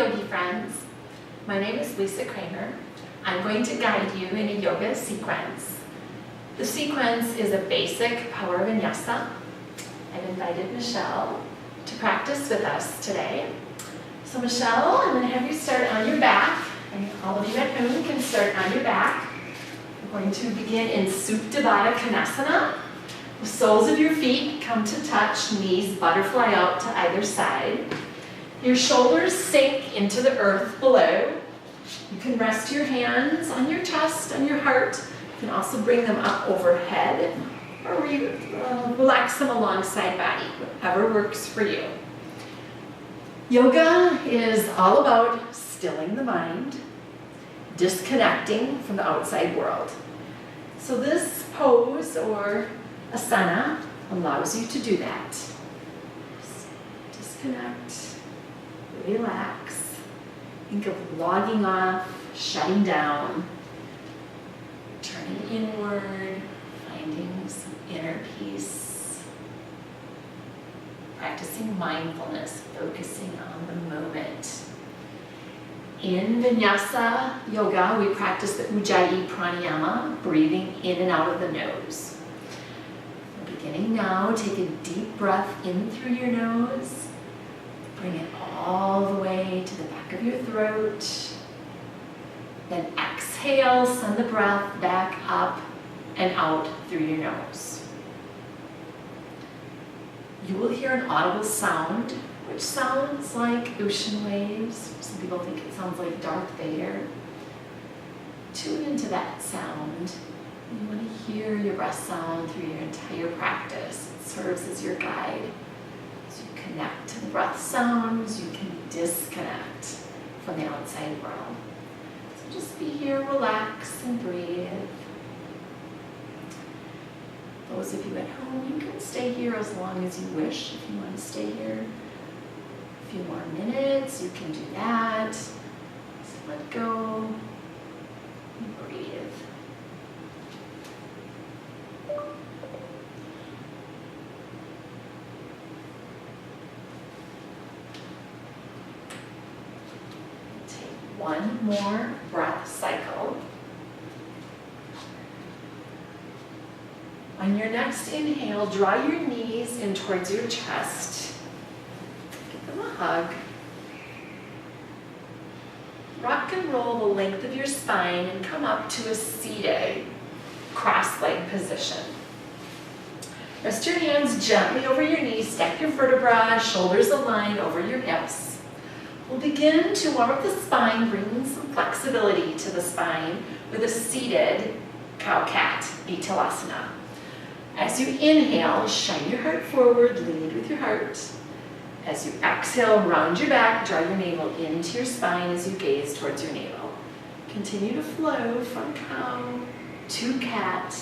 yogi friends. My name is Lisa Kramer. I'm going to guide you in a yoga sequence. The sequence is a basic power vinyasa. I've invited Michelle to practice with us today. So Michelle, I'm going to have you start on your back, and all of you at home can start on your back. We're going to begin in Supta Baddha Konasana. The soles of your feet come to touch, knees butterfly out to either side. Your shoulders sink into the earth below. You can rest your hands on your chest, on your heart. You can also bring them up overhead, or relax them alongside body, whatever works for you. Yoga is all about stilling the mind, disconnecting from the outside world. So this pose or asana allows you to do that. Disconnect, relax, think of logging off, shutting down, turning inward, finding some inner peace, practicing mindfulness, focusing on the moment. In Vinyasa yoga, we practice the Ujjayi pranayama, breathing in and out of the nose. We're beginning now. Take a deep breath in through your nose. Bring it all the way to the back of your throat. Then exhale, send the breath back up and out through your nose. You will hear an audible sound, which sounds like ocean waves. Some people think it sounds like Darth Vader. Tune into that sound. You want to hear your breath sound through your entire practice. It serves as your guide. As you connect to the breath sounds, you can disconnect from the outside world. So just be here, relax and breathe. Those of you at home, you can stay here as long as you wish. If you want to stay here a few more minutes, you can do that. Just let go and breathe. Take one more breath cycle. On your next inhale, draw your knees in towards your chest. Give them a hug. Rock and roll the length of your spine and come up to a seated cross-legged position. Rest your hands gently over your knees, stack your vertebrae, shoulders aligned over your hips. We'll begin to warm up the spine, bringing some flexibility to the spine with a seated cow-cat, Vinyasa. As you inhale, shine your heart forward, lead with your heart. As you exhale, round your back, draw your navel into your spine as you gaze towards your navel. Continue to flow from cow to cat,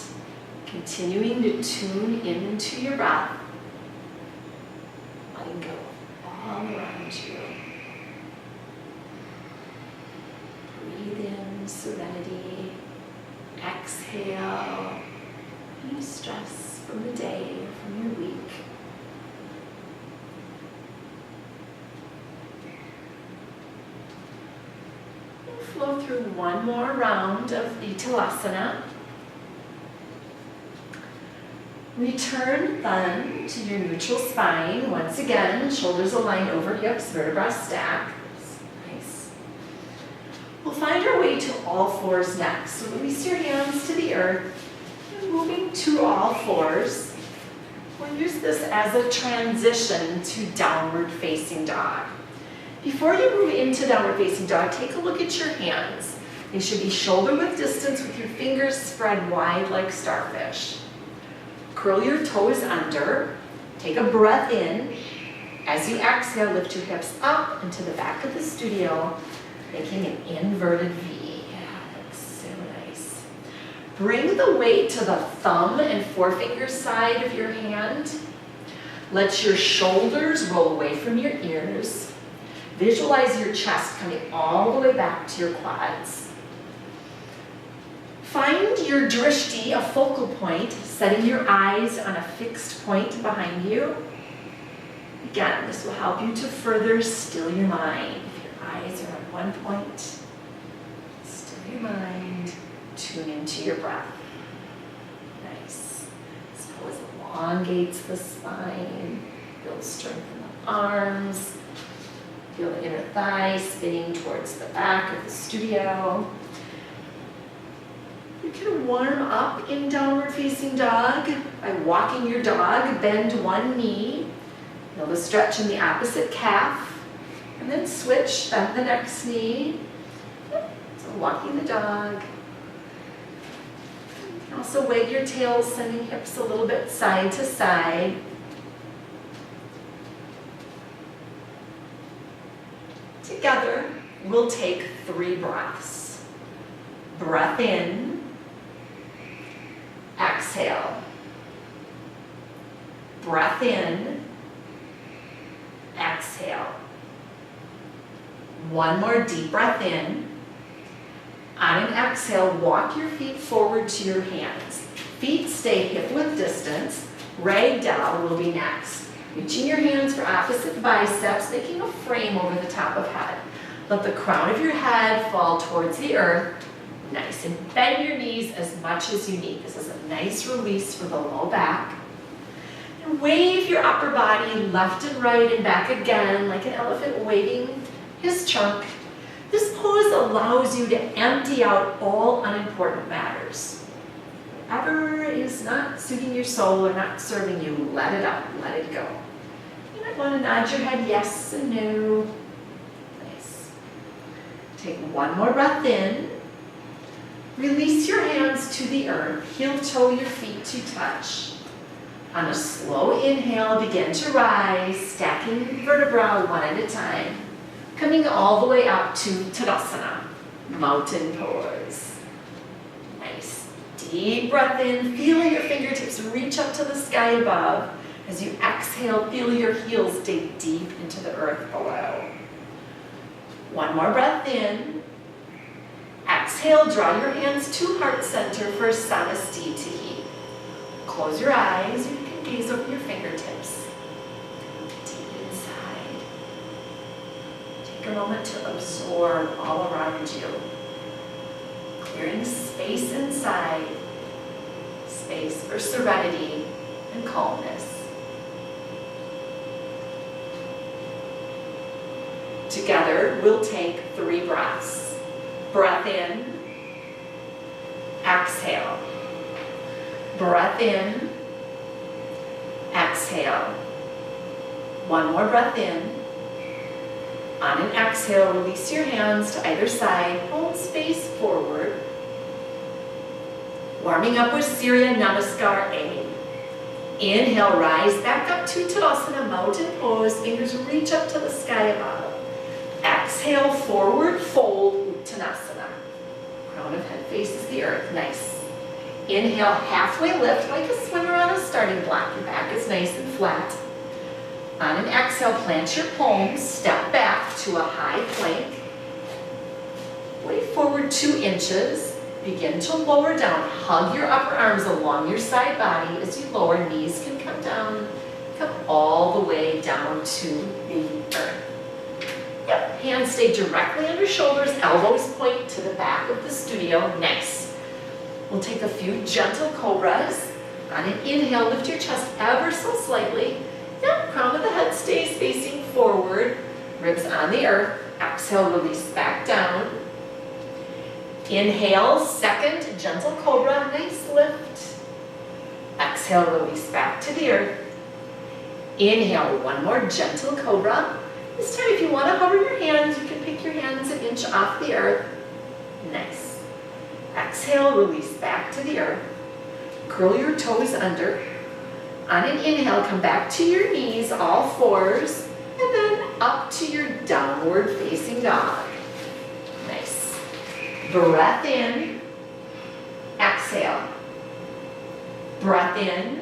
continuing to tune into your breath, letting go all around you. Breathe in serenity, exhale any stress from the day, from your week. And flow through one more round of Vinyasa. Return then to your neutral spine. Once again, shoulders aligned over hips, vertebrae stacked. Nice. We'll find our way to all fours next. So release your hands to the earth. Moving to all fours, we'll use this as a transition to downward facing dog. Before you move into downward facing dog, take a look at your hands. They should be shoulder width distance with your fingers spread wide like starfish. Curl your toes under, take a breath in. As you exhale, lift your hips up into the back of the studio, making an inverted V. Bring the weight to the thumb and forefinger side of your hand. Let your shoulders roll away from your ears. Visualize your chest coming all the way back to your quads. Find your drishti, a focal point, setting your eyes on a fixed point behind you. Again, this will help you to further still your mind. If your Eyes are on one point. Still your mind. Tune into your breath. Nice. This pose elongates the spine. Builds strength in the arms. Feel the inner thigh spinning towards the back of the studio. You can warm up in downward facing dog by walking your dog. Bend one knee. Feel the stretch in the opposite calf. And then switch, bend the next knee. So walking the dog. You can also wag your tail, sending hips a little bit side to side. Together, we'll take 3 breaths. Breath in, exhale. Breath in, exhale. One more deep breath in. On an exhale, walk your feet forward to your hands. Feet stay hip-width distance. Ragdoll will be next. Reaching your hands for opposite biceps, making a frame over the top of head. Let the crown of your head fall towards the earth. Nice, and bend your knees as much as you need. This is a nice release for the low back. And wave your upper body left and right and back again, like an elephant waving his trunk. This pose allows you to empty out all unimportant matters. Whatever is not suiting your soul or not serving you, let it out, let it go. You might want to nod your head yes and no. Nice. Take one more breath in. Release your hands to the earth. Heel toe your feet to touch. On a slow inhale, begin to rise, stacking vertebrae one at a time. Coming all the way up to Tadasana, mountain pose. Nice. Deep breath in, feel your fingertips reach up to the sky above. As you exhale, feel your heels dig deep into the earth below. One more breath in. Exhale, draw your hands to heart center for Samastitihi. Close your eyes, you can gaze over your fingertips. Deep inside. Take a moment to absorb all around you. Clearing space inside. Space for serenity and calmness. Together, we'll take 3 breaths. Breath in, exhale. Breath in, exhale. One more breath in. On an exhale, release your hands to either side. Hold space forward. Warming up with Surya Namaskar A. Inhale, rise back up to Tadasana, mountain pose. Fingers reach up to the sky above. Exhale, forward fold, Uttanasana. Crown of head faces the earth, nice. Inhale, halfway lift like a swimmer on a starting block. Your back is nice and flat. On an exhale, plant your palms, step back to a high plank. Wave forward 2 inches. Begin to lower down. Hug your upper arms along your side body. As you lower, knees can come down. Come all the way down to the earth. Yep, hands stay directly under shoulders, elbows point to the back of the studio. Nice. We'll take a few gentle cobras. On an inhale, lift your chest ever so slightly. Yep, crown of the head stays facing forward. Ribs on the earth. Exhale, release back down. Inhale, second gentle cobra, nice lift. Exhale, release back to the earth. Inhale, one more gentle cobra. This time, if you want to hover your hands, you can pick your hands an inch off the earth. Nice. Exhale, release back to the earth. Curl your toes under. On an inhale, come back to your knees, all fours, and then up to your downward facing dog. Nice. Breath in. Exhale. Breath in.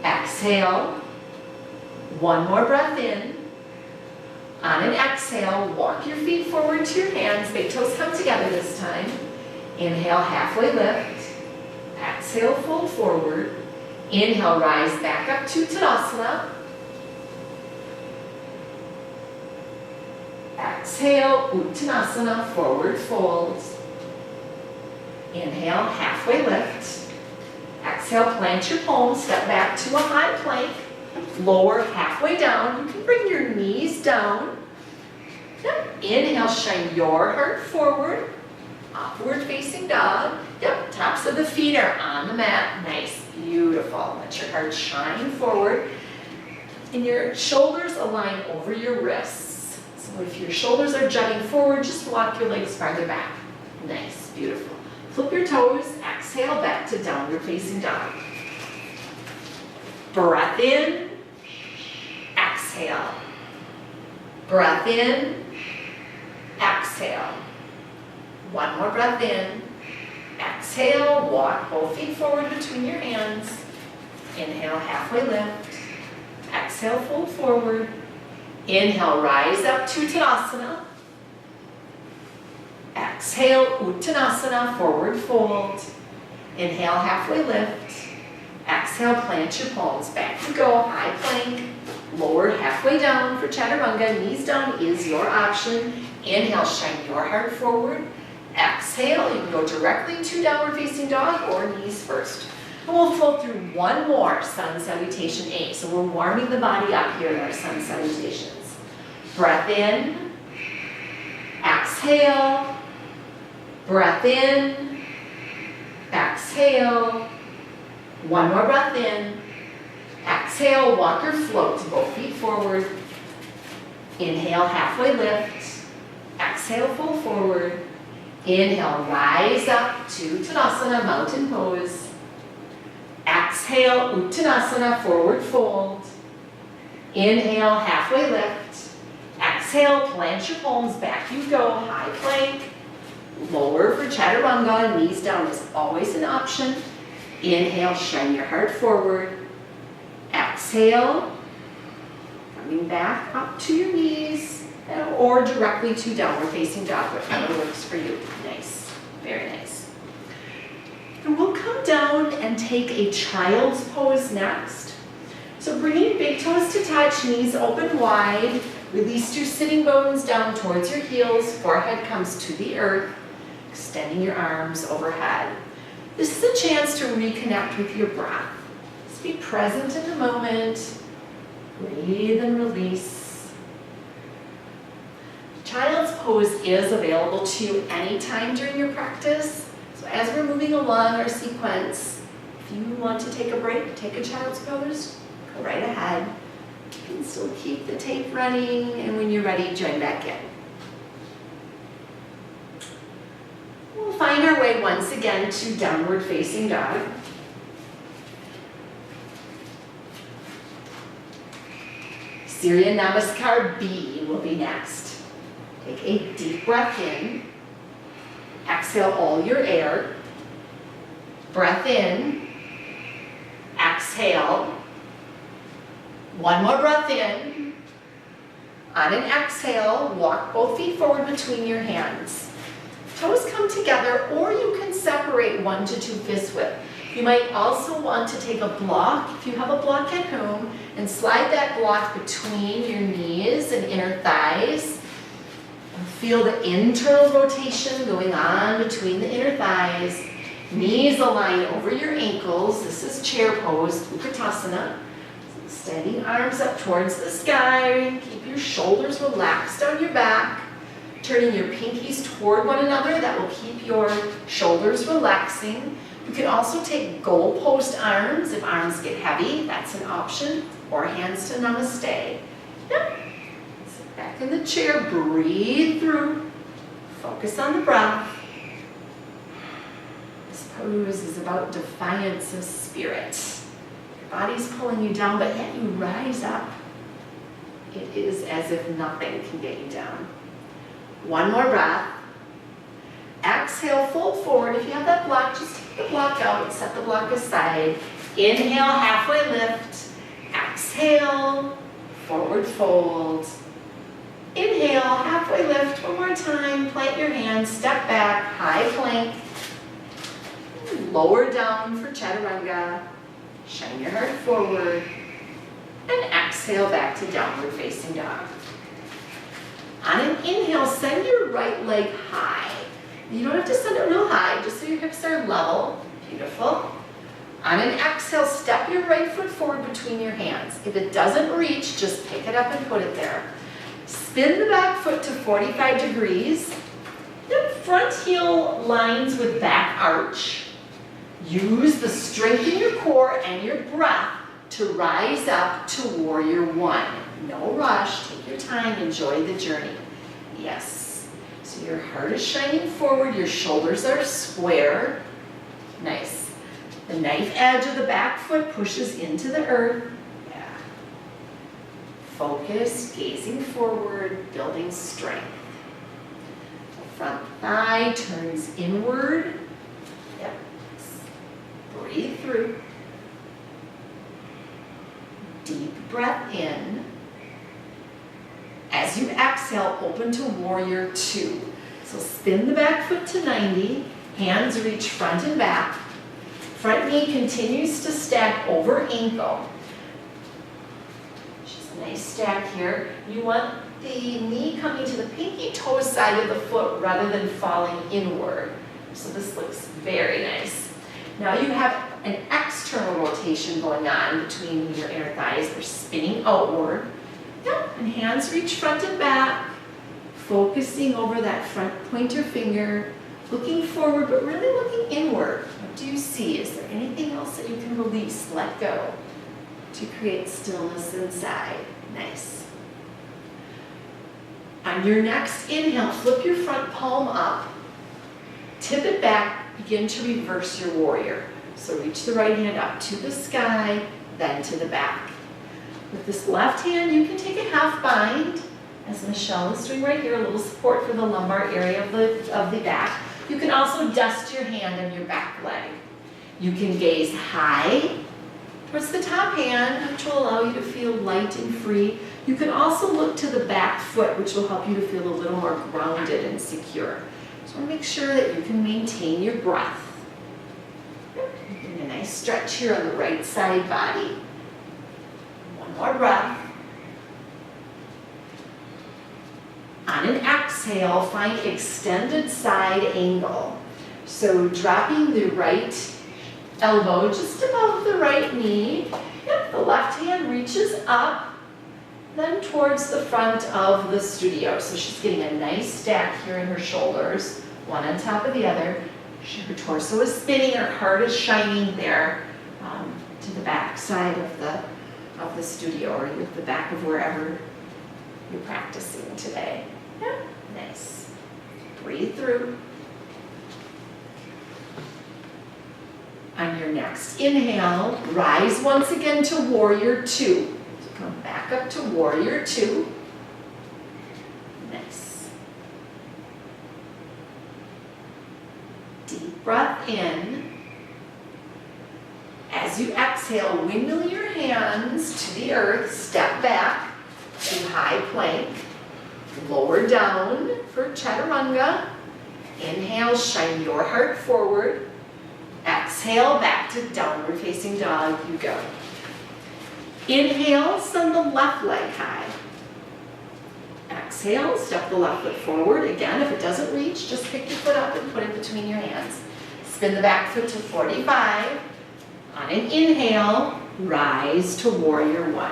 Exhale. One more breath in. On an exhale, walk your feet forward to your hands. Big toes come together this time. Inhale, halfway lift. Exhale, fold forward. Inhale, rise back up to Tadasana. Exhale, Uttanasana, forward fold. Inhale, halfway lift. Exhale, plant your palms, step back to a high plank. Lower halfway down. You can bring your knees down. Yep. Inhale, shine your heart forward. Upward facing dog. Yep, tops of the feet are on the mat. Nice, beautiful. Let your heart shine forward. And your shoulders align over your wrists. So if your shoulders are jutting forward, just walk your legs farther back. Nice, beautiful. Flip your toes, exhale back to downward facing dog. Breath in, exhale. Breath in, exhale. One more breath in, exhale, walk both feet forward between your hands. Inhale, halfway lift. Exhale, fold forward. Inhale, rise up to Tadasana. Exhale, Uttanasana, forward fold. Inhale, halfway lift. Exhale, plant your palms, back you go, high plank. Lower halfway down for Chaturanga, knees down is your option. Inhale, shine your heart forward. Exhale, you can go directly to downward facing dog or knees first. And we'll flow through one more sun salutation 8. So we're warming the body up here in our sun salutations. Breath in, exhale, breath in, exhale. One more breath in, exhale, walk or float to both feet forward. Inhale, halfway lift. Exhale, fold forward. Inhale, rise up to Tadasana, mountain pose. Exhale, Uttanasana, forward fold. Inhale, halfway lift. Exhale, plant your palms, back you go, high plank. Lower for Chaturanga, knees down is always an option. Inhale, shine your heart forward. Exhale, coming back up to your knees or directly to downward facing dog, whatever works for you. Nice, very nice. And we'll come down and take a child's pose next. So bringing big toes to touch, knees open wide. Release your sitting bones down towards your heels. Forehead comes to the earth. Extending your arms overhead. This is a chance to reconnect with your breath. Just be present in the moment. Breathe and release. Child's pose is available to you anytime during your practice. So as we're moving along our sequence, if you want to take a break, take a child's pose, go right ahead. You can still keep the tape running, and when you're ready, join back in. We'll find our way once again to downward facing dog. Surya Namaskar B will be next. Take a deep breath in. Exhale all your air. Breath in. Exhale. One more breath in. On an exhale, walk both feet forward between your hands. Toes come together, or you can separate 1 to 2 fist width. You might also want to take a block, if you have a block at home, and slide that block between your knees and inner thighs. Feel the internal rotation going on between the inner thighs. Knees align over your ankles. This is chair pose, Utkatasana. Extending arms up towards the sky. Keep your shoulders relaxed down your back. Turning your pinkies toward one another. That will keep your shoulders relaxing. You can also take goalpost arms if arms get heavy. That's an option. Or hands to Namaste. Yep. Sit back in the chair. Breathe through. Focus on the breath. This pose is about defiance of spirit. Your body's pulling you down, but yet you rise up. It is as if nothing can get you down. One more breath. Exhale, fold forward. If you have that block, just take the block out, set the block aside. Inhale, halfway lift. Exhale, forward fold. Inhale, halfway lift. One more time. Plant your hands, step back, high plank. Lower down for Chaturanga. Shine your heart forward. And exhale back to downward facing dog. On an inhale, send your right leg high. You don't have to send it real high, just so your hips are level. Beautiful. On an exhale, step your right foot forward between your hands. If it doesn't reach, just pick it up and put it there. Spin the back foot to 45 degrees. Then front heel lines with back arch. Use the strength in your core and your breath to rise up to warrior one. No rush, take your time, enjoy the journey. Yes. So your heart is shining forward, your shoulders are square. Nice. The knife edge of the back foot pushes into the earth. Yeah. Focus, gazing forward, building strength. The front thigh turns inward. Yep. Breathe through. Deep breath in. As you exhale, open to warrior two. So spin the back foot to 90. Hands reach front and back. Front knee continues to stack over ankle. Just a nice stack here. You want the knee coming to the pinky toe side of the foot rather than falling inward. So this looks very nice. Now you have an external rotation going on between your inner thighs. They're spinning outward. Yep, and hands reach front and back, focusing over that front pointer finger, looking forward, but really looking inward. What do you see? Is there anything else that you can release, let go, to create stillness inside? Nice. On your next inhale, flip your front palm up, tip it back, begin to reverse your warrior. So reach the right hand up to the sky, then to the back. With this left hand, you can take a half bind, as Michelle is doing right here, a little support for the lumbar area of the back. You can also dust your hand on your back leg. You can gaze high towards the top hand, which will allow you to feel light and free. You can also look to the back foot, which will help you to feel a little more grounded and secure. So make sure that you can maintain your breath. And a nice stretch here on the right side body. One more breath. On an exhale, find extended side angle. So dropping the right elbow just above the right knee. Yep, the left hand reaches up, then towards the front of the studio. So she's getting a nice stack here in her shoulders, one on top of the other. Her torso is spinning, her heart is shining there to the back side of the studio, or the back of wherever you're practicing today. Yeah, nice. Breathe through. On your next inhale, rise once again to warrior two. So come back up to warrior two. Nice. Deep breath in. As you exhale, windmill your hands to the earth, step back to high plank. Lower down for chaturanga. Inhale, shine your heart forward. Exhale, back to downward facing dog, you go. Inhale, send the left leg high. Exhale, step the left foot forward. Again, if it doesn't reach, just pick your foot up and put it between your hands. Spin the back foot to 45. On an inhale, rise to warrior one.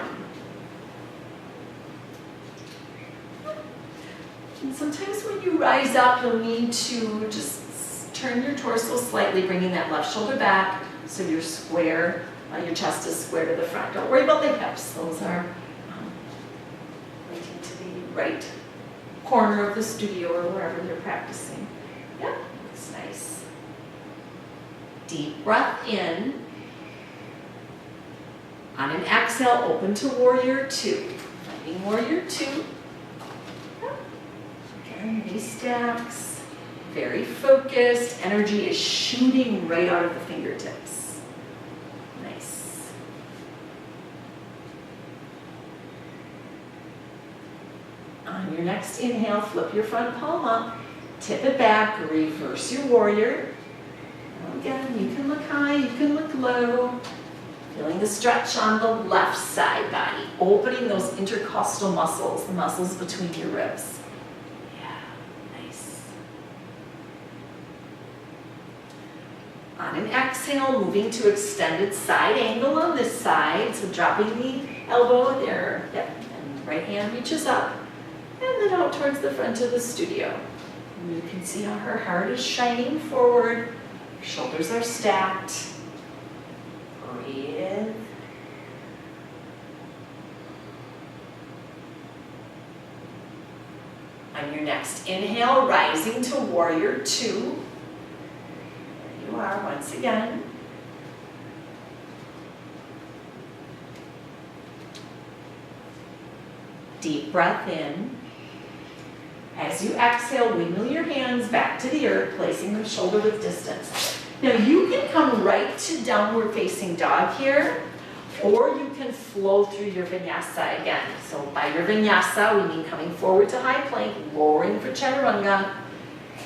And sometimes when you rise up, you'll need to just turn your torso slightly, bringing that left shoulder back so you're square, your chest is square to the front. Don't worry about the hips. Those are pointing to the right corner of the studio or wherever you're practicing. Yep, looks nice. Deep breath in. On an exhale, open to warrior two. Finding warrior two. Again, knee stacks. Very focused. Energy is shooting right out of the fingertips. Nice. On your next inhale, flip your front palm up. Tip it back. Reverse your warrior. Again, you can look high, you can look low. Feeling the stretch on the left side body, opening those intercostal muscles, the muscles between your ribs. On an exhale, moving to extended side angle on this side. So dropping the elbow there. Yep. And right hand reaches up. And then out towards the front of the studio. And you can see how her heart is shining forward. Shoulders are stacked. Breathe. On your next inhale, rising to warrior two. There you are once again. Deep breath in. As you exhale, wiggle your hands back to the earth, placing them shoulder width distance. Now you can come right to downward facing dog here, or you can flow through your vinyasa again. So by your vinyasa, we mean coming forward to high plank, lowering for chaturanga.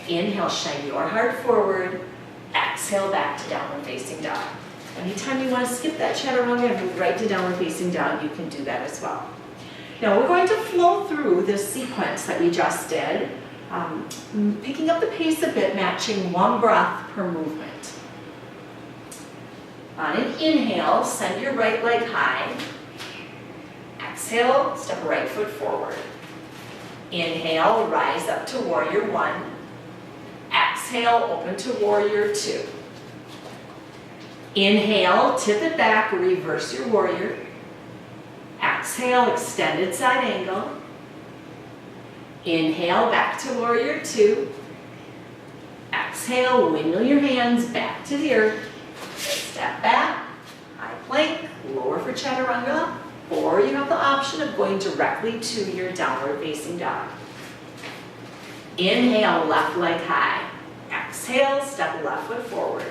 Inhale, shine your heart forward. Exhale, back to downward facing dog. Anytime you want to skip that chaturanga and move right to downward facing dog, you can do that as well. Now we're going to flow through this sequence that we just did, picking up the pace a bit, matching one breath per movement. On an inhale, send your right leg high. Exhale, step right foot forward. Inhale, rise up to warrior one. Exhale, open to warrior two. Inhale, tip it back, reverse your warrior. Exhale, extended side angle. Inhale, back to warrior two. Exhale, wiggle your hands back to the earth. Step back, high plank, lower for chaturanga, or you have the option of going directly to your downward facing dog. Inhale, left leg high. Exhale, step left foot forward.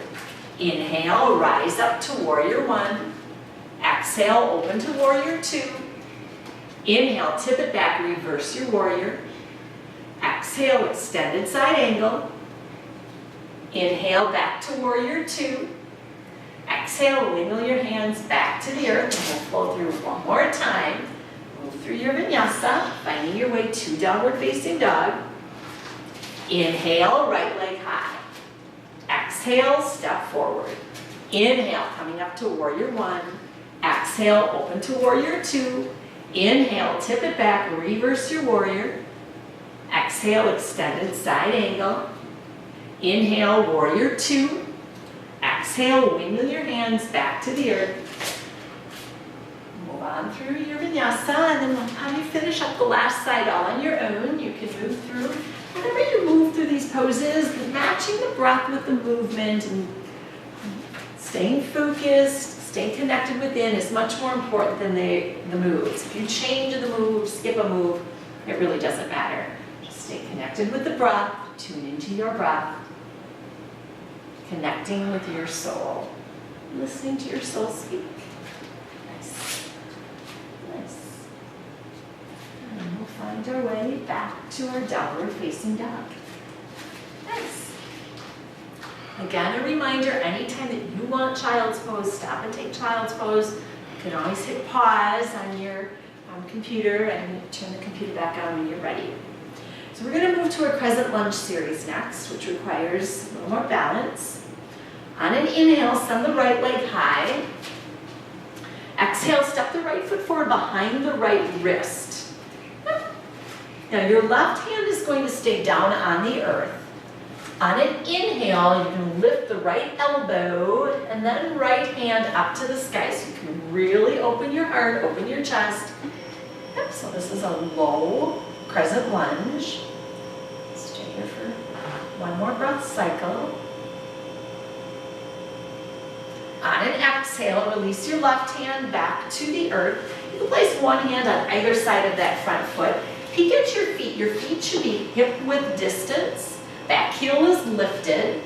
Inhale, rise up to warrior one. Exhale, open to warrior two. Inhale, tip it back, reverse your warrior. Exhale, extended side angle. Inhale, back to warrior two. Exhale, wiggle your hands back to the earth, and we'll flow through one more time. Move through your vinyasa, finding your way to downward facing dog. Inhale, right leg high. Exhale, step forward. Inhale, coming up to warrior one. Exhale, open to warrior two. Inhale, tip it back, reverse your warrior. Exhale, extended side angle. Inhale, warrior two. Exhale, wiggle your hands back to the earth. Move on through your vinyasa, and then by the time you finish up the last side all on your own, you can move through. Whenever you move through these poses, matching the breath with the movement and staying focused, staying connected within is much more important than the moves. If you change the move, skip a move, it really doesn't matter. Just stay connected with the breath, tune into your breath, connecting with your soul, listening to your soul speak. Nice. Nice. And we'll find our way back to our downward facing dog. Nice. Again, a reminder, anytime that you want child's pose, stop and take child's pose. You can always hit pause on your computer and turn the computer back on when you're ready. So we're going to move to our crescent lunge series next, which requires a little more balance. On an inhale, send the right leg high. Exhale, step the right foot forward behind the right wrist. Now your left hand is going to stay down on the earth. On an inhale, you can lift the right elbow and then right hand up to the sky. So you can really open your heart, open your chest. Yep, so this is a low crescent lunge. Stay here for one more breath cycle. On an exhale, release your left hand back to the earth. You can place one hand on either side of that front foot. Peek at your feet. Your feet should be hip width distance. Back heel is lifted.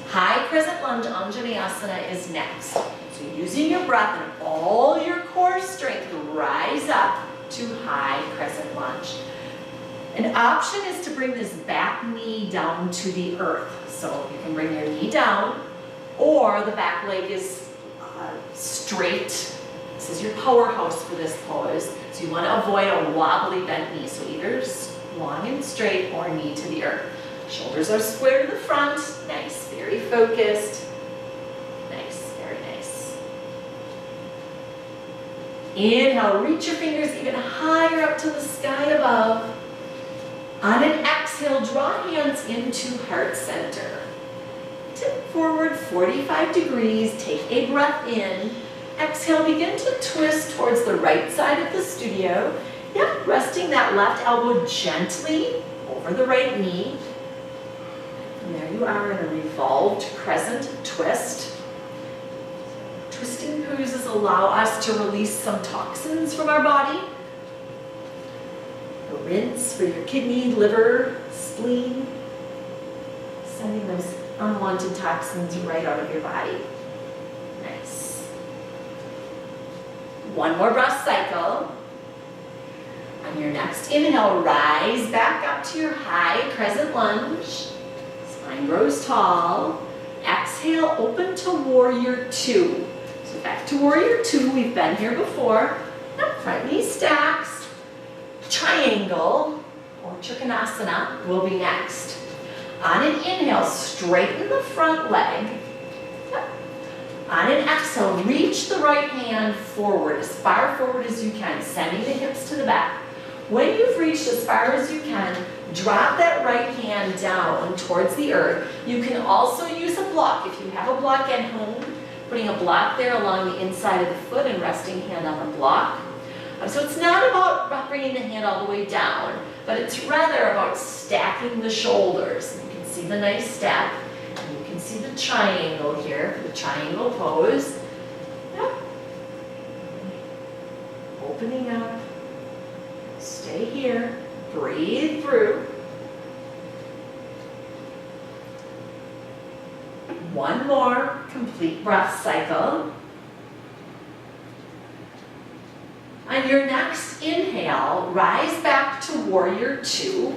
High crescent lunge Anjaneyasana is next. So using your breath and all your core strength, rise up to high crescent lunge. An option is to bring this back knee down to the earth. So you can bring your knee down, or the back leg is straight. This is your powerhouse for this pose. So you want to avoid a wobbly bent knee. So either long and straight or knee to the earth. Shoulders are square to the front. Nice, very focused. Inhale, reach your fingers even higher up to the sky above. On an exhale, draw hands into heart center. Tip forward 45 degrees, take a breath in. Exhale, begin to twist towards the right side of the studio. Yep, resting that left elbow gently over the right knee. And there you are in a revolved crescent twist. Twisting poses allow us to release some toxins from our body. A rinse for your kidney, liver, spleen, sending those unwanted toxins right out of your body. Nice. One more breath cycle. On your next inhale, rise back up to your high crescent lunge. Spine grows tall. Exhale, open to warrior two. So back to warrior two, we've been here before. Now front knee stacks. Triangle or Trikonasana will be next. On an inhale, straighten the front leg. On an exhale, reach the right hand forward, as far forward as you can, sending the hips to the back. When you've reached as far as you can, drop that right hand down towards the earth. You can also use a block. If you have a block at home, putting a block there along the inside of the foot and resting hand on the block. So it's not about bringing the hand all the way down, but it's rather about stacking the shoulders. You can see the nice step, and you can see the triangle here for the triangle pose. Yep. Opening up. Stay here. Breathe through. One more complete breath cycle. On your next inhale, rise back to warrior two.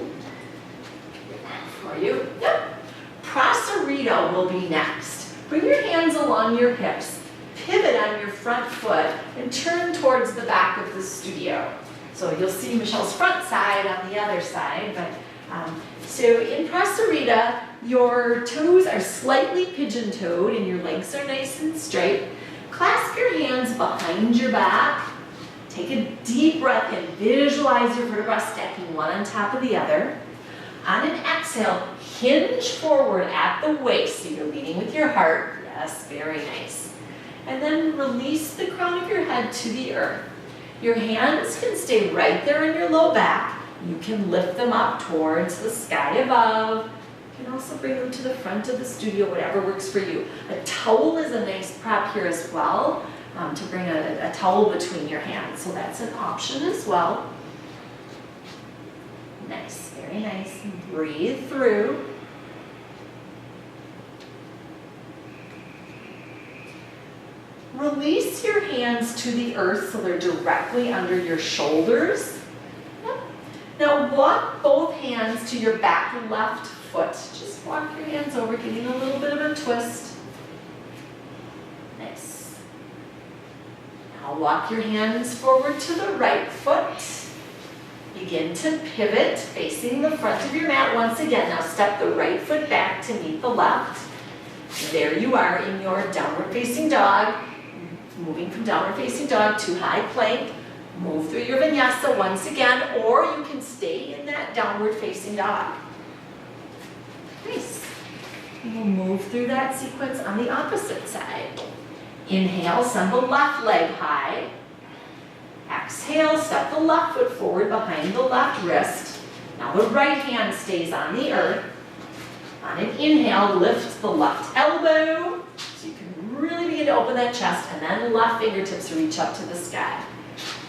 For you. Yep. Prasarita will be next. Bring your hands along your hips. Pivot on your front foot and turn towards the back of the studio. So you'll see Michelle's front side on the other side. So in Prasarita, your toes are slightly pigeon-toed and your legs are nice and straight. Clasp your hands behind your back. Take a deep breath in. Visualize your vertebrae stacking one on top of the other. On an exhale, hinge forward at the waist. So you're leading with your heart. Yes, very nice. And then release the crown of your head to the earth. Your hands can stay right there in your low back. You can lift them up towards the sky above. You can also bring them to the front of the studio, whatever works for you. A towel is a nice prop here as well. To bring a towel between your hands. So that's an option as well. Nice, very nice. Breathe through. Release your hands to the earth so they're directly under your shoulders. Yep. Now walk both hands to your back left foot. Just walk your hands over, getting a little bit of a twist. Nice. Now walk your hands forward to the right foot. Begin to pivot, facing the front of your mat once again. Now step the right foot back to meet the left. There you are in your downward facing dog. Moving from downward facing dog to high plank. Move through your vinyasa once again, or you can stay in that downward facing dog. Nice. And we'll move through that sequence on the opposite side. Inhale, send the left leg high. Exhale, step the left foot forward behind the left wrist. Now the right hand stays on the earth. On an inhale, lift the left elbow. So you can really begin to open that chest, and then left fingertips reach up to the sky.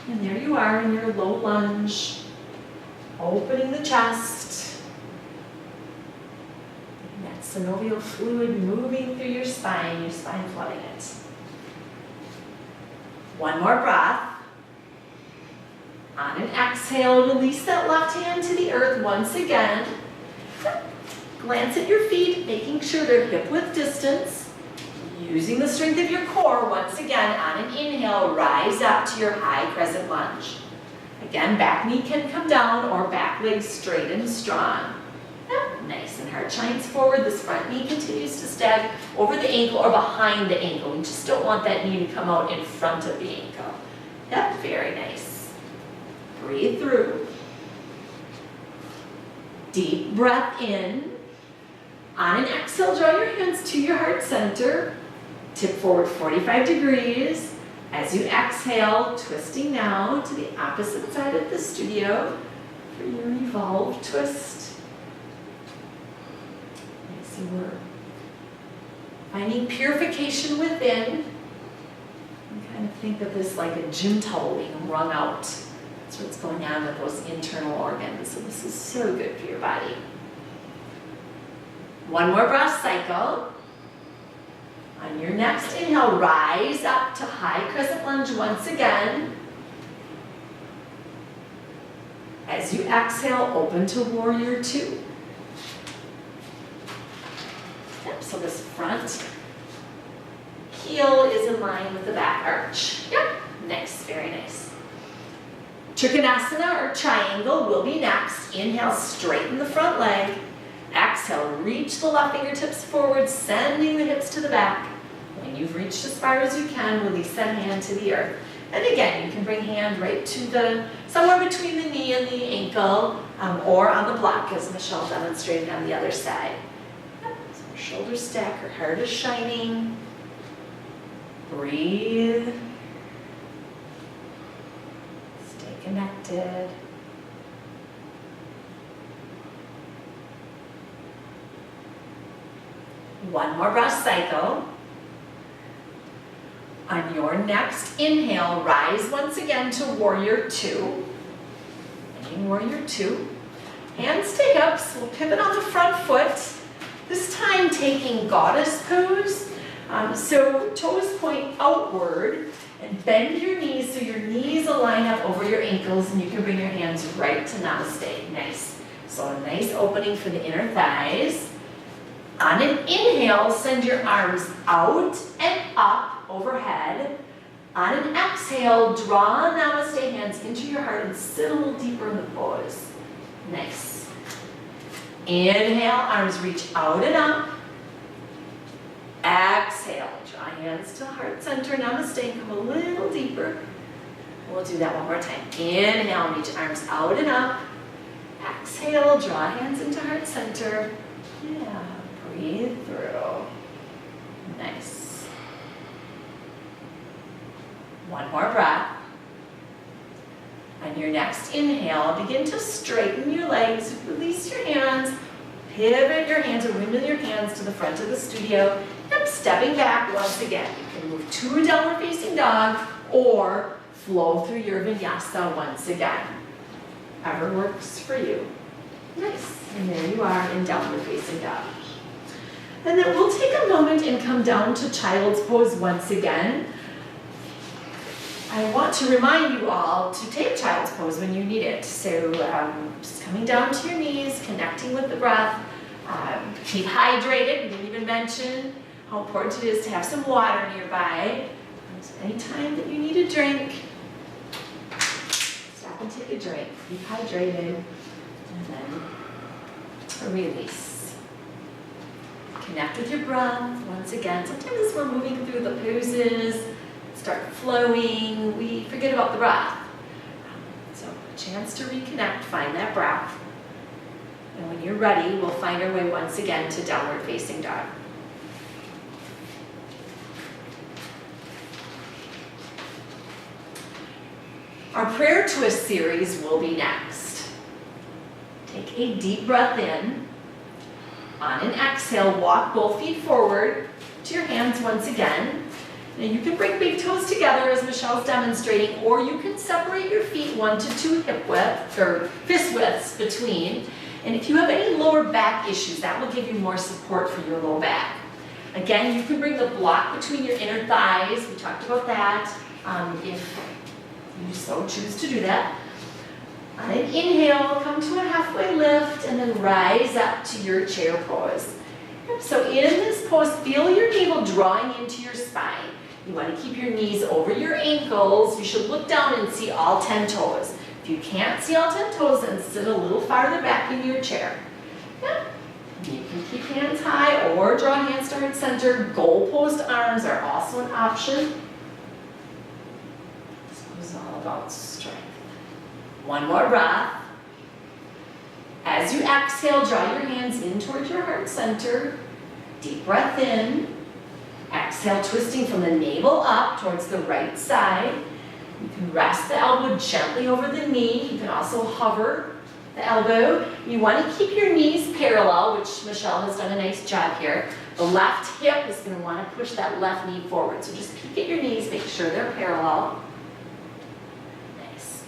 And there you are in your low lunge, opening the chest. And that synovial fluid moving through your spine flooding it. One more breath. On an exhale, release that left hand to the earth once again. Glance at your feet, making sure they're hip-width distance. Using the strength of your core, once again, on an inhale, rise up to your high crescent lunge. Again, back knee can come down or back leg straight and strong. Nice, and heart shines forward. This front knee continues to stack over the ankle or behind the ankle. We just don't want that knee to come out in front of the ankle. Yep, very nice. Breathe through. Deep breath in. On an exhale, draw your hands to your heart center. Tip forward 45 degrees. As you exhale, twisting now to the opposite side of the studio for your revolve twist. Nice and work. Finding purification within. And kind of think of this like a gym towel being wrung out. That's what's going on with those internal organs. So this is so good for your body. One more breath cycle. On your next inhale, rise up to high crescent lunge once again. As you exhale, open to warrior two. Yep, so this front heel is in line with the back arch. Yep, nice, very nice. Trikonasana or triangle will be next. Inhale, straighten the front leg. Exhale, reach the left fingertips forward, sending the hips to the back. When you've reached as far as you can, release that hand to the earth. And again, you can bring hand right to somewhere between the knee and the ankle, or on the block, as Michelle demonstrated on the other side. So our shoulders stack, our heart is shining. Breathe. Stay connected. One more breath cycle. On your next inhale, rise once again to warrior two. In warrior two. Hands to hips. We'll pivot on the front foot. This time taking goddess pose. So toes point outward and bend your knees so your knees align up over your ankles and you can bring your hands right to namaste. Nice. So a nice opening for the inner thighs. On an inhale, send your arms out and up overhead. On an exhale, draw namaste hands into your heart and sit a little deeper in the pose. Nice. Inhale, arms reach out and up. Exhale, draw hands to heart center, namaste, come a little deeper. We'll do that one more time. Inhale, reach arms out and up. Exhale, draw hands into heart center. Yeah. Breathe through. Nice. One more breath. On your next inhale, begin to straighten your legs, release your hands, pivot your hands or windmill your hands to the front of the studio. Yep, stepping back once again. You can move to a downward facing dog or flow through your vinyasa once again. Whatever works for you. Nice. And there you are in downward facing dog. And then we'll take a moment and come down to child's pose once again. I want to remind you all to take child's pose when you need it. So just coming down to your knees, connecting with the breath. Keep hydrated. We didn't even mention how important it is to have some water nearby. So anytime that you need a drink, stop and take a drink. Keep hydrated. And then release. Connect with your breath once again. Sometimes as we're moving through the poses, start flowing, we forget about the breath. So a chance to reconnect, find that breath. And when you're ready, we'll find our way once again to downward facing dog. Our prayer twist series will be next. Take a deep breath in. On an exhale, walk both feet forward to your hands once again. Now you can bring big toes together as Michelle's demonstrating, or you can separate your feet 1 to 2 hip width or fist widths between. And if you have any lower back issues, that will give you more support for your low back. Again, you can bring the block between your inner thighs. We talked about that. If you so choose to do that. On an inhale, come to a halfway lift and then rise up to your chair pose. So in this pose, feel your navel drawing into your spine. You want to keep your knees over your ankles. You should look down and see all 10 toes. If you can't see all 10 toes, then sit a little farther back in your chair. Yeah. You can keep hands high or draw hands to heart center. Goalpost arms are also an option. It was all about strength. One more breath. As you exhale, draw your hands in towards your heart center. Deep breath in. Exhale, twisting from the navel up towards the right side. You can rest the elbow gently over the knee. You can also hover the elbow. You want to keep your knees parallel, which Michelle has done a nice job here. The left hip is going to want to push that left knee forward. So just peek at your knees, make sure they're parallel. Nice.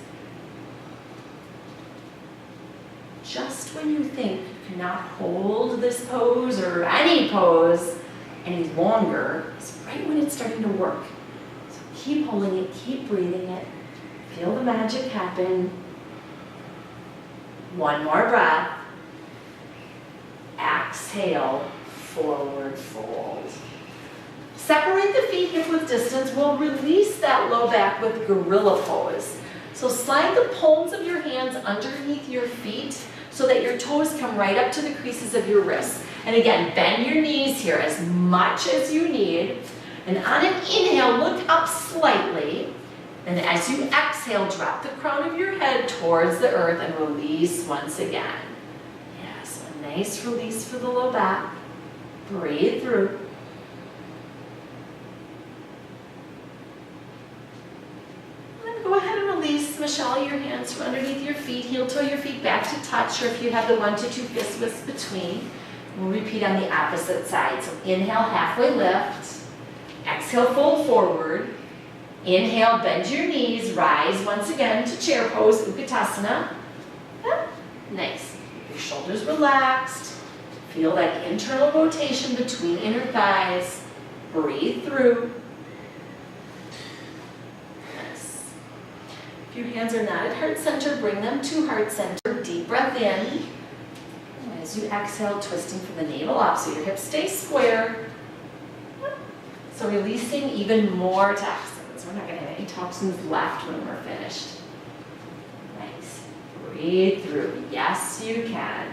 Just when you think you cannot hold this pose or any pose any longer, is right when it's starting to work. So keep holding it, keep breathing it. Feel the magic happen. One more breath. Exhale, forward fold. Separate the feet hip width distance. We'll release that low back with gorilla pose. So slide the palms of your hands underneath your feet so that your toes come right up to the creases of your wrists. And again, bend your knees here as much as you need. And on an inhale, look up slightly. And as you exhale, drop the crown of your head towards the earth and release once again. Yes, a nice release for the low back. Breathe through. And go ahead and release, Michelle, your hands from underneath your feet. Heel toe your feet back to touch, or if you have the 1 to 2 fist widths between. We'll repeat on the opposite side. So inhale, halfway lift. Exhale, fold forward. Inhale, bend your knees. Rise once again to chair pose, Utkatasana. Nice. Your shoulders relaxed. Feel that internal rotation between inner thighs. Breathe through. Yes. If your hands are not at heart center, bring them to heart center. Deep breath in. As you exhale, twisting from the navel up so your hips stay square. So releasing even more toxins. We're not going to have any toxins left when we're finished. Nice. Breathe through. Yes, you can.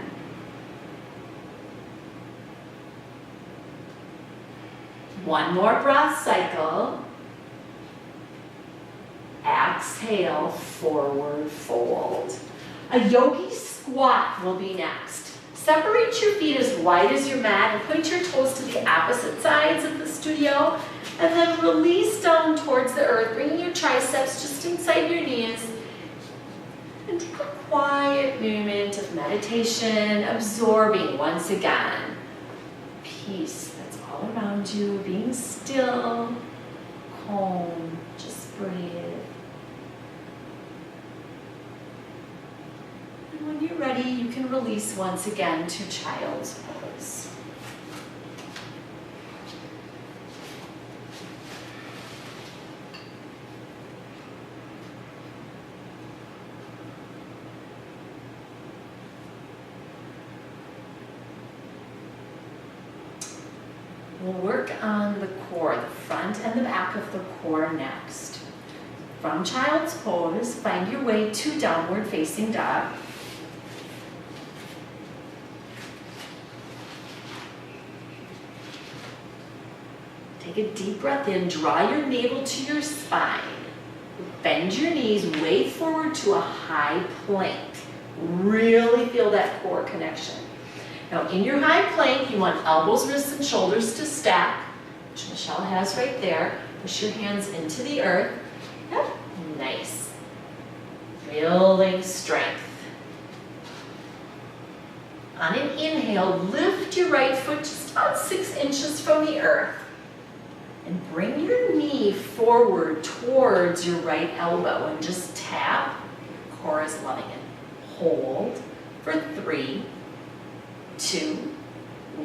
One more breath cycle. Exhale, forward fold. A yogi squat will be next. Separate your feet as wide as your mat and point your toes to the opposite sides of the studio. And then release down towards the earth, bringing your triceps just inside your knees. And take a quiet moment of meditation, absorbing once again. Peace that's all around you, being still, calm, just breathe. And when you're ready, you can release once again to child's pose. We'll work on the core, the front and the back of the core next. From child's pose, find your way to downward facing dog. Take a deep breath in, draw your navel to your spine. Bend your knees, way forward to a high plank. Really feel that core connection. Now in your high plank, you want elbows, wrists, and shoulders to stack, which Michelle has right there. Push your hands into the earth. Yep. Nice. Building strength. On an inhale, lift your right foot just about 6 inches from the earth. And bring your knee forward towards your right elbow and just tap. Core is loving it. Hold for 3, 2,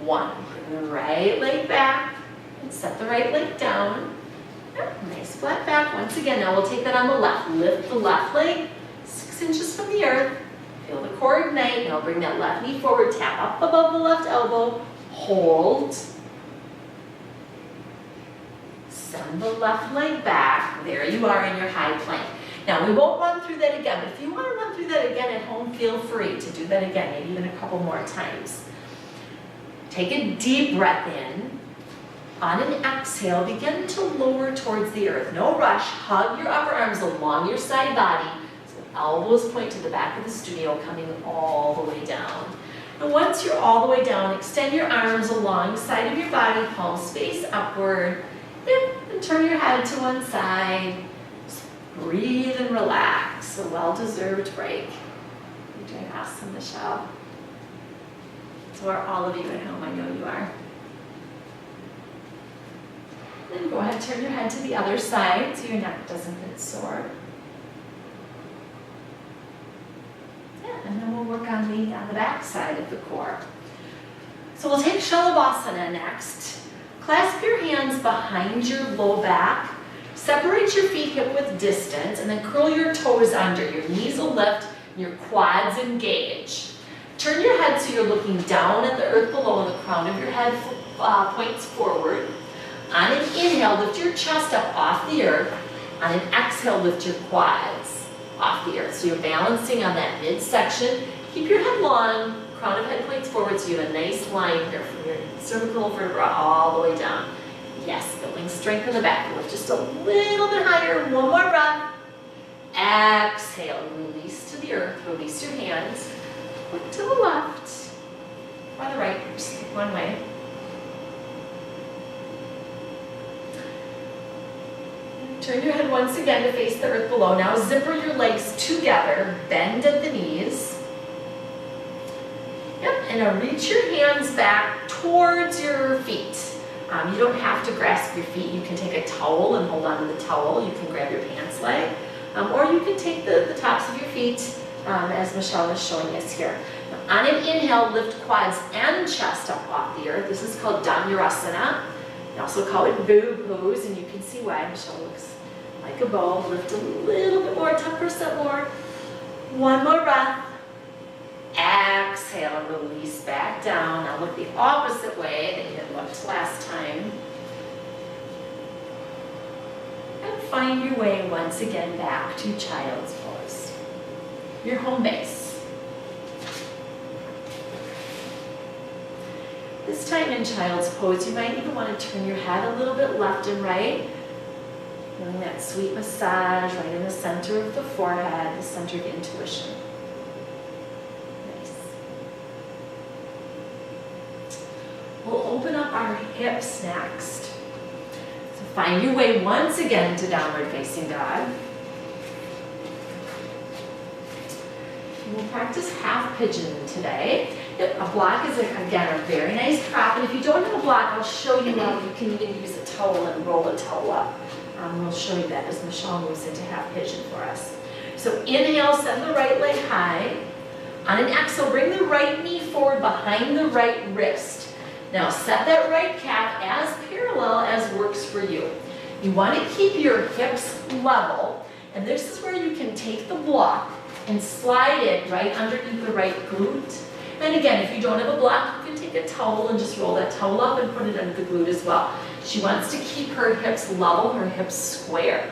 1. Bring the right leg back and set the right leg down. Yep, nice flat back. Once again, now we'll take that on the left. Lift the left leg 6 inches from the earth. Feel the core ignite. Now bring that left knee forward. Tap up above the left elbow. Hold. Send the left leg back. There you are in your high plank. Now we won't run through that again, but if you want to run through that again at home, feel free to do that again, maybe even a couple more times. Take a deep breath in. On an exhale, begin to lower towards the earth. No rush. Hug your upper arms along your side body. So elbows point to the back of the studio, coming all the way down. And once you're all the way down, extend your arms alongside of your body, palms face upward. Yep, and turn your head to one side. Just breathe and relax. A well-deserved break. You're doing awesome, Michelle. So are all of you at home, I know you are. Then go ahead, turn your head to the other side so your neck doesn't get sore. Yeah, and then we'll work on the back side of the core. So we'll take Shalabhasana next. Clasp your hands behind your low back. Separate your feet hip width distance and then curl your toes under. Your knees will lift and your quads engage. Turn your head so you're looking down at the earth below and the crown of your head points forward. On an inhale, lift your chest up off the earth. On an exhale, lift your quads off the earth. So you're balancing on that midsection. Keep your head long, crown of head points forward so you have a nice line here from your cervical vertebra all the way down. Yes, building strength in the back. Lift just a little bit higher. One more breath. Exhale, release to the earth. Release your hands. Look to the left or the right, just one way. Turn your head once again to face the earth below. Now zipper your legs together, bend at the knees. Yep, and now reach your hands back towards your feet. You don't have to grasp your feet. You can take a towel and hold on to the towel. You can grab your pants leg, or you can take the tops of your feet, as Michelle is showing us here. On an inhale, lift quads and chest up off the earth. This is called Dhanurasana. We also call it boob pose, and you can see why Michelle looks like a bow. Lift a little bit more, 10% more. One more breath. Exhale, release back down. Now look the opposite way that you had looked last time. And find your way once again back to child's pose. Your home base. This time in child's pose, you might even want to turn your head a little bit left and right. Feeling that sweet massage right in the center of the forehead, the center of intuition. Nice. We'll open up our hips next. So find your way once again to downward facing dog. We'll practice half pigeon today. A block is, again, a very nice prop. And if you don't have a block, I'll show you how you can even use a towel and roll a towel up. We'll show you that as Michelle moves into half pigeon for us. So inhale, send the right leg high. On an exhale, bring the right knee forward behind the right wrist. Now set that right calf as parallel as works for you. You want to keep your hips level. And this is where you can take the block and slide it right underneath the right glute. And again, if you don't have a block, you can take a towel and just roll that towel up and put it under the glute as well. She wants to keep her hips level, her hips square.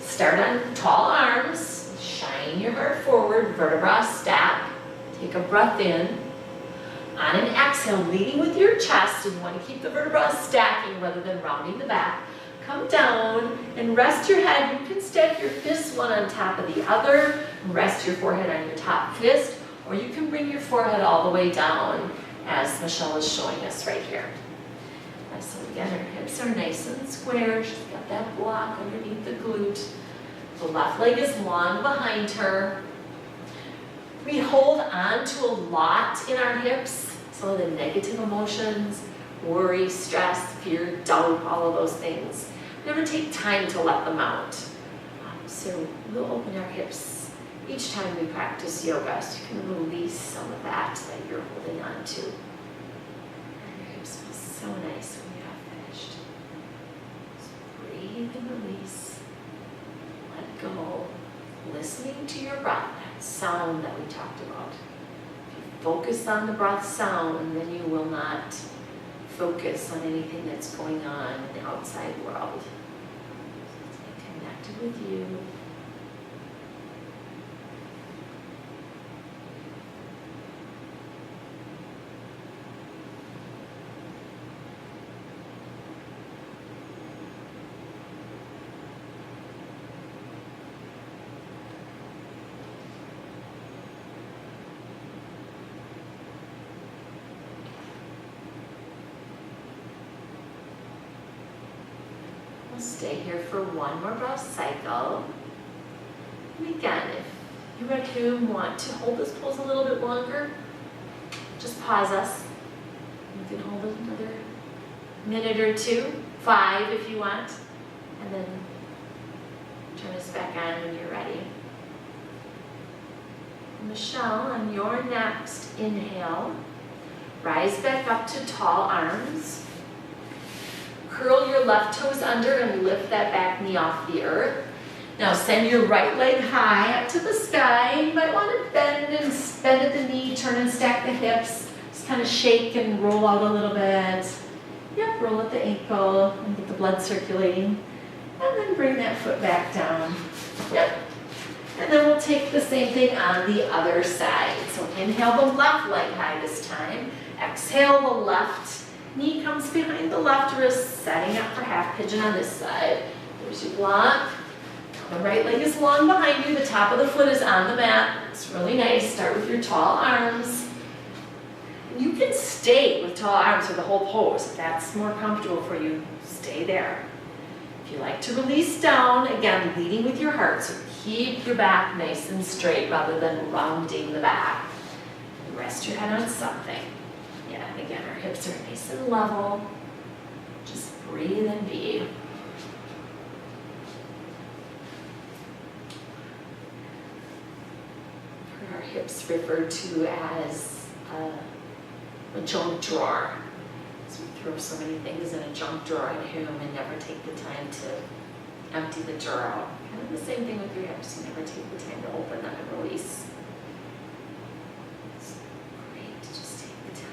Start on tall arms, shine your heart forward, vertebra stack. Take a breath in. On an exhale, leading with your chest, and you want to keep the vertebra stacking rather than rounding the back. Come down and rest your head. You can stack your fists one on top of the other. Rest your forehead on your top fist, or you can bring your forehead all the way down, as Michelle is showing us right here. So again, her hips are nice and square. She's got that block underneath the glute. The left leg is long behind her. We hold on to a lot in our hips. Some of the negative emotions, worry, stress, fear, doubt, all of those things. Never take time to let them out. So we'll open our hips each time we practice yoga, so you can release some of that you're holding on to. Your hips feel so nice when you have finished. So breathe and release. Let go. Listening to your breath, that sound that we talked about. If you focus on the breath sound, then you will not focus on anything that's going on in the outside world. Stay connected with you. Stay here for one more breath cycle. And again, if you at home want to hold this pose a little bit longer, just pause us. You can hold it another minute or two, 5 if you want, and then turn us back on when you're ready. Michelle, on your next inhale, rise back up to tall arms. Curl your left toes under and lift that back knee off the earth. Now send your right leg high up to the sky. You might want to bend at the knee, turn and stack the hips. Just kind of shake and roll out a little bit. Yep, roll at the ankle and get the blood circulating. And then bring that foot back down. Yep. And then we'll take the same thing on the other side. So inhale the left leg high this time. Exhale, the left knee comes behind the left wrist, setting up for half pigeon on this side. There's your block. The right leg is long behind you. The top of the foot is on the mat. It's really nice. Start with your tall arms. You can stay with tall arms for the whole pose. If that's more comfortable for you, stay there. If you like to release down, again, leading with your heart. So keep your back nice and straight rather than rounding the back. Rest your head on something. Yeah, and again, our hips are nice and level. Just breathe and be. Our hips referred to as a junk drawer. So we throw so many things in a junk drawer at home and never take the time to empty the drawer out. Kind of the same thing with your hips. You never take the time to open them and release. It's great to just take the time.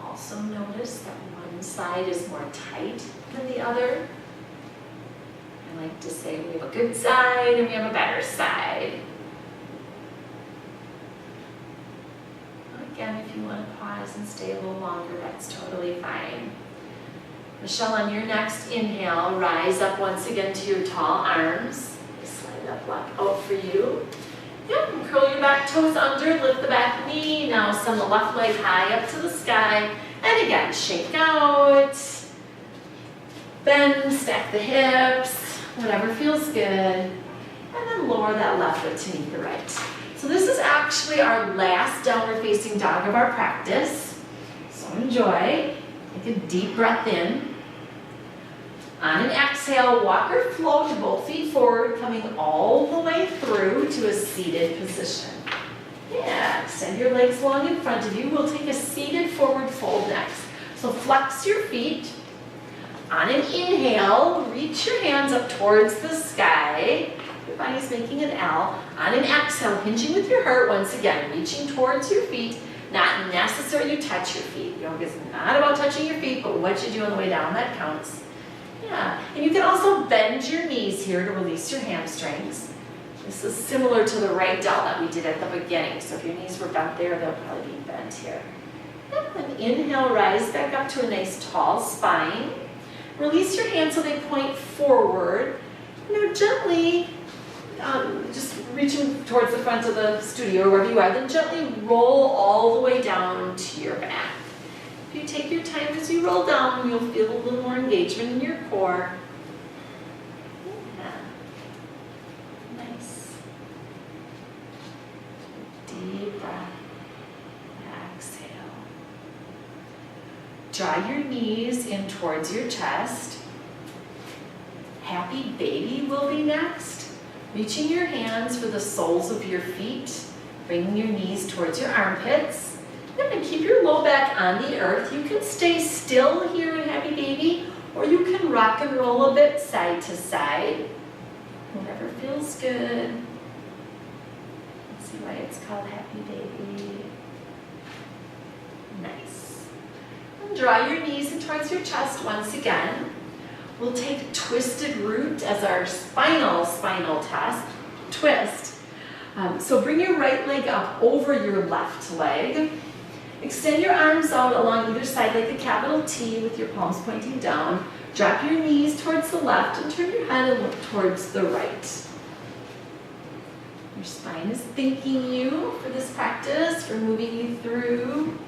Also notice that one side is more tight than the other. I like to say we have a good side and we have a better side. Again, if you want to pause and stay a little longer, that's totally fine. Michelle, on your next inhale, rise up once again to your tall arms. Slide that block out for you. Yep, and curl your back toes under, lift the back knee. Now send the left leg high up to the sky. And again, shake out. Bend, stack the hips, whatever feels good. And then lower that left foot to meet the right. So this is actually our last downward facing dog of our practice. So enjoy. Take a deep breath in. On an exhale, walk or float both feet forward, coming all the way through to a seated position. Yeah, extend your legs long in front of you. We'll take a seated forward fold next. So flex your feet. On an inhale, reach your hands up towards the sky. Your body's making an L. On an exhale, hinging with your heart once again, reaching towards your feet. Not necessary you touch your feet. Yoga is not about touching your feet, but what you do on the way down, that counts. Yeah, and you can also bend your knees here to release your hamstrings. This is similar to the right delt that we did at the beginning. So if your knees were bent there, they'll probably be bent here. And inhale, rise back up to a nice tall spine. Release your hands so they point forward. Now gently, just reaching towards the front of the studio or wherever you are, then gently roll all the way down to your back. If you take your time as you roll down, you'll feel a little more engagement in your core. Yeah. Nice. Deep breath. Exhale. Draw your knees in towards your chest. Happy baby will be next. Reaching your hands for the soles of your feet. Bringing your knees towards your armpits. And keep your low back on the earth. You can stay still here in Happy Baby, or you can rock and roll a bit side to side. Whatever feels good. Let's see why it's called Happy Baby. Nice. And draw your knees in towards your chest once again. We'll take twisted root as our spinal test. Twist. So bring your right leg up over your left leg. Extend your arms out along either side like a capital T with your palms pointing down. Drop your knees towards the left and turn your head and look towards the right. Your spine is thanking you for this practice, for moving you through.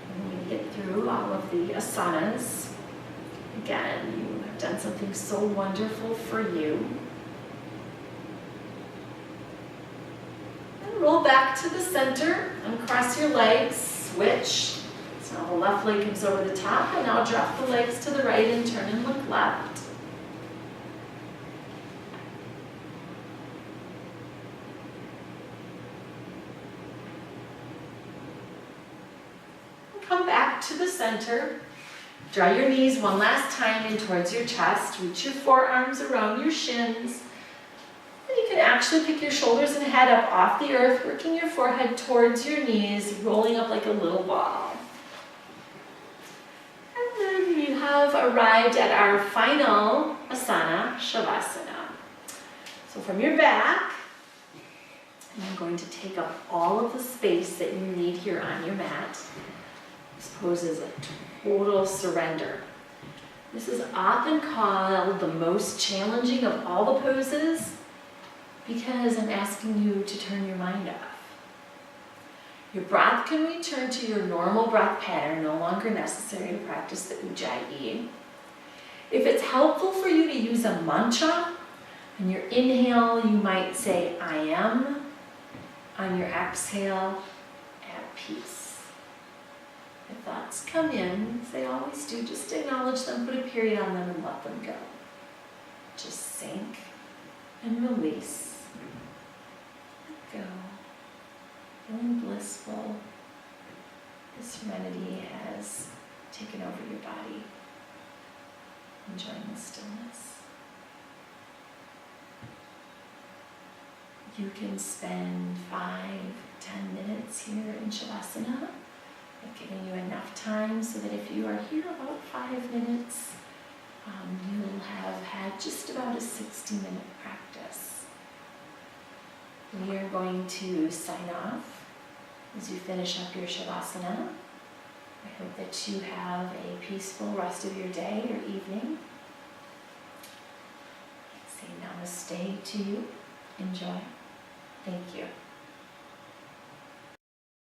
And when you get through all of the asanas, again, you have done something so wonderful for you. And roll back to the center, uncross your legs, switch. So now the left leg comes over the top, and now drop the legs to the right and turn and look left. And come back to the center. Draw your knees one last time in towards your chest. Reach your forearms around your shins. And you can actually pick your shoulders and head up off the earth, working your forehead towards your knees, rolling up like a little ball. And then you have arrived at our final asana, Shavasana. So from your back, I'm going to take up all of the space that you need here on your mat. This pose is a total surrender. This is often called the most challenging of all the poses because I'm asking you to turn your mind off. Your breath can return to your normal breath pattern, no longer necessary to practice the Ujjayi. If it's helpful for you to use a mantra, on your inhale you might say, I am. On your exhale, at peace. If thoughts come in, as they always do, just acknowledge them, put a period on them, and let them go. Just sink and release. Let go. Feeling blissful. The serenity has taken over your body. Enjoying the stillness. You can spend 5-10 minutes here in Shavasana. I've given you enough time so that if you are here about 5 minutes, you'll have had just about a 60-minute practice. We are going to sign off as you finish up your Shavasana. I hope that you have a peaceful rest of your day or evening. Say namaste to you. Enjoy. Thank you.